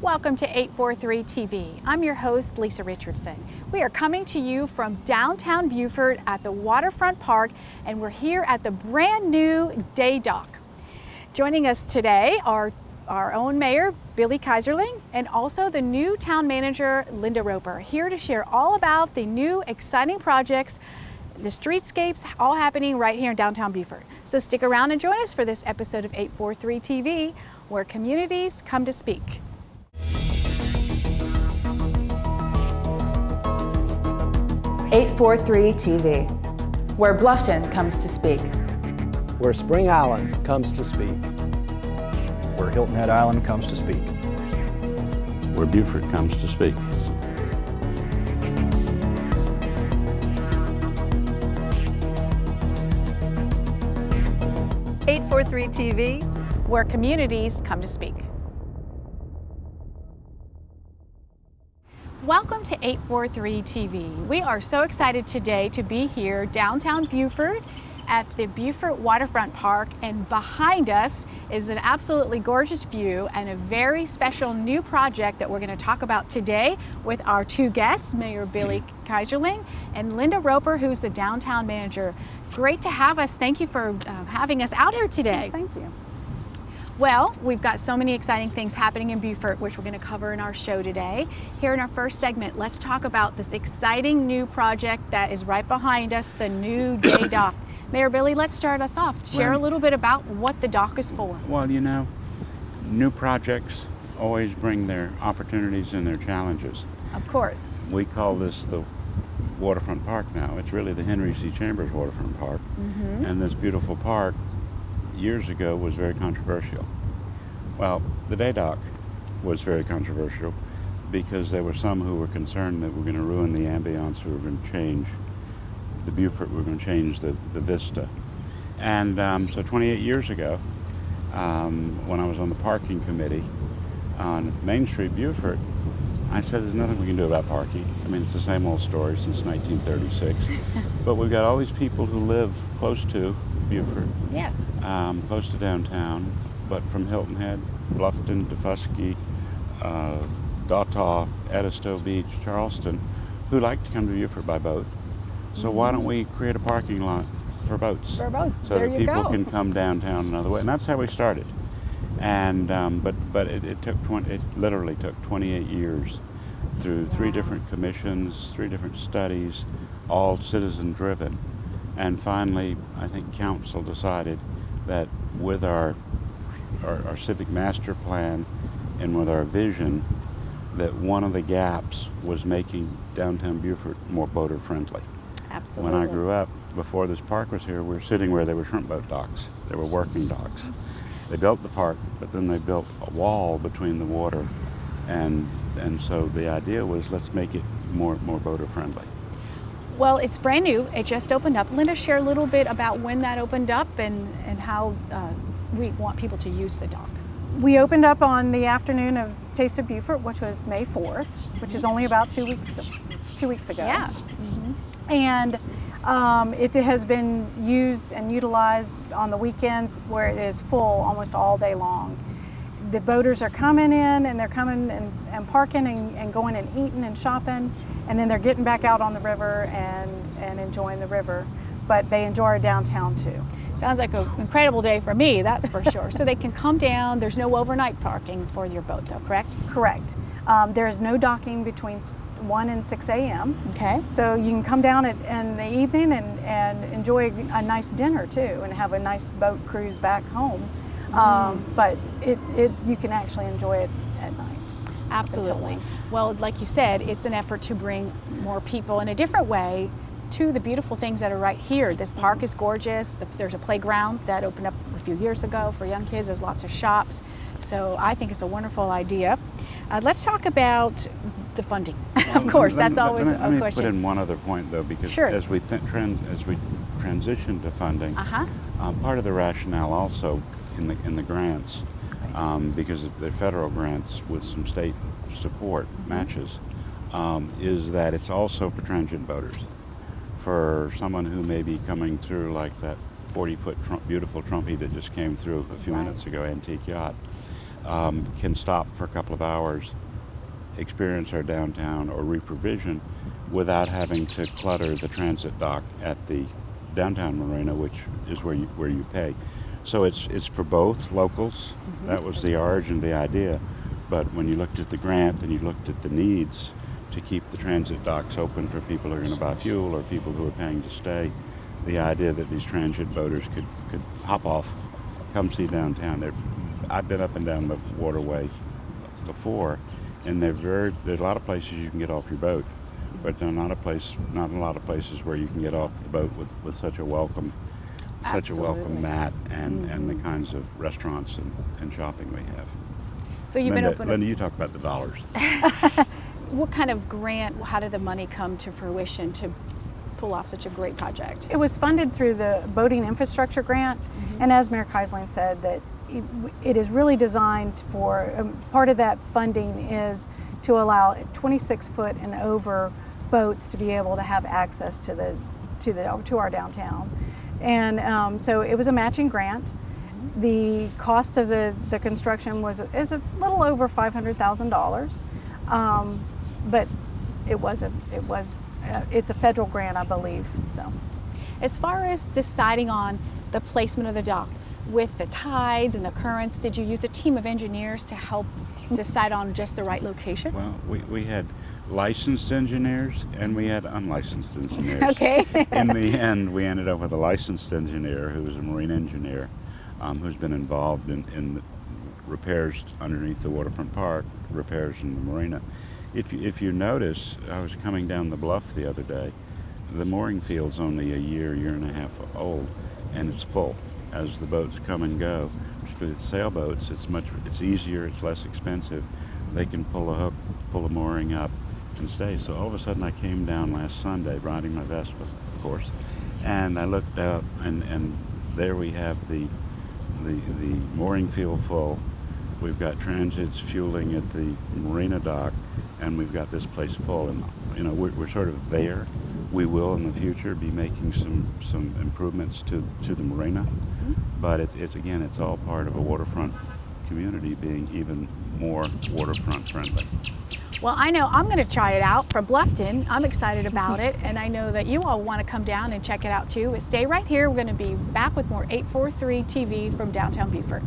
Welcome to 843 TV. I'm your host, Lisa Richardson. We are coming to you from downtown Beaufort at the Waterfront Park, and we're here at the brand new Day Dock. Joining us today are our own mayor, Billy Keyserling, and also the new town manager, Linda Roper, here to share all about the new exciting projects, the streetscapes, all happening right here in downtown Beaufort. So stick around and join us for this episode of 843 TV, where communities come to speak. 843 TV, where Bluffton comes to speak. Where Spring Island comes to speak. Where Hilton Head Island comes to speak. Where Beaufort comes to speak. TV, where communities come to speak. Welcome to 843 TV. We are so excited today to be here downtown Beaufort at the Beaufort Waterfront Park, and behind us is an absolutely gorgeous view and a very special new project that we're going to talk about today with our two guests, Mayor Billy Keyserling and Linda Roper, who's the downtown manager. Great to have us. Thank you for having us out here today. Thank you. Well, we've got so many exciting things happening in Beaufort, which we're going to cover in our show today. Here in our first segment, let's talk about this exciting new project that is right behind us, the new Day Dock. Mayor Billy, let's start us off. Share a little bit about what the dock is for. Well, you know, new projects always bring their opportunities and their challenges. Of course. We call this the Waterfront Park now. It's really the Henry C. Chambers Waterfront Park. Mm-hmm. And this beautiful park years ago was very controversial. Well, the Day Dock was very controversial because there were some who were concerned that we're going to ruin the ambiance, we were going to change the Beaufort, we were going to change the vista. And so 28 years ago, when I was on the parking committee on Main Street, Beaufort, I said there's nothing we can do about parking. I mean, it's the same old story since 1936. But we've got all these people who live close to Beaufort, Yes. close to downtown, but from Hilton Head, Bluffton, Defusky, Dautaw, Edisto Beach, Charleston, who like to come to Beaufort by boat. So why don't we create a parking lot for boats? For boats. So There that you people go. can come downtown another way. And that's how we started. And but it literally took 28 years through three different commissions, three different studies, all citizen driven. And finally, I think council decided that with our civic master plan and with our vision, that one of the gaps was making downtown Beaufort more boater friendly. Absolutely. When I grew up, before this park was here, we were sitting where there were shrimp boat docks. There were working docks. They built the park, but then they built a wall between the water, and so the idea was, let's make it more boater friendly. Well, it's brand new. It just opened up. Linda, share a little bit about when that opened up and how we want people to use the dock. We opened up on the afternoon of Taste of Beaufort, which was May 4th, which is only about 2 weeks ago. Yeah. And it has been used and utilized on the weekends where it is full almost all day long. The boaters are coming in and they're coming and parking and going and eating and shopping, and then they're getting back out on the river and enjoying the river. But they enjoy our downtown too. Sounds like an incredible day for me, that's for sure. So they can come down. There's no overnight parking for your boat though, correct? Correct. There is no docking between 1 and 6 a.m. Okay. So you can come down in the evening and enjoy a nice dinner too, and have a nice boat cruise back home. But you can actually enjoy it at night. Absolutely. Well, like you said, it's an effort to bring more people in a different way to the beautiful things that are right here. This park is gorgeous. There's a playground that opened up a few years ago for young kids. There's lots of shops. So I think it's a wonderful idea. Let's talk about the funding. Of course, that's always a question. Let me put in one other point though, because Sure. as we transition to funding, part of the rationale also in the grants, because they're federal grants with some state support matches, is that it's also for transient boaters. For someone who may be coming through like that 40-foot beautiful Trumpy that just came through a few minutes ago, antique yacht. can stop for a couple of hours, experience our downtown or reprovision without having to clutter the transit dock at the downtown marina, which is where you pay. So it's for both locals. That was the origin of the idea. But when you looked at the grant and you looked at the needs to keep the transit docks open for people who are going to buy fuel or people who are paying to stay, the idea that these transit boaters could hop off, come see downtown. I've been up and down the waterway before, and there's a lot of places you can get off your boat, but there are not a lot of places where you can get off the boat with such a welcome mat and the kinds of restaurants and shopping we have. So you've been open. Linda, you talk about the dollars. What kind of grant, how did the money come to fruition to pull off such a great project? It was funded through the boating infrastructure grant, and as Mayor Keyserling said, that it is really designed for, part of that funding is to allow 26-foot and over boats to be able to have access to our downtown. And so it was a matching grant. The cost of the construction is a little over $500,000, but it's a federal grant, I believe. So, as far as deciding on the placement of the dock, with the tides and the currents, did you use a team of engineers to help decide on just the right location? Well, we had licensed engineers and we had unlicensed engineers. Okay. In the end, we ended up with a licensed engineer who was a marine engineer who's been involved in the repairs underneath the waterfront park, repairs in the marina. If you notice, I was coming down the bluff the other day. The mooring field's only a year and a half old, and it's full as the boats come and go. With sailboats, it's easier, it's less expensive. They can pull a hook, pull a mooring up, and stay. So all of a sudden, I came down last Sunday, riding my Vespa, of course, and I looked out, and there we have the mooring field full. We've got transits fueling at the marina dock, and we've got this place full. And we're sort of there. We will in the future be making some improvements to the marina, but it's all part of a waterfront community being even more waterfront friendly. Well, I know I'm going to try it out from Bluffton. I'm excited about it, and I know that you all want to come down and check it out too. Stay right here. We're going to be back with more 843 TV from downtown Beaufort.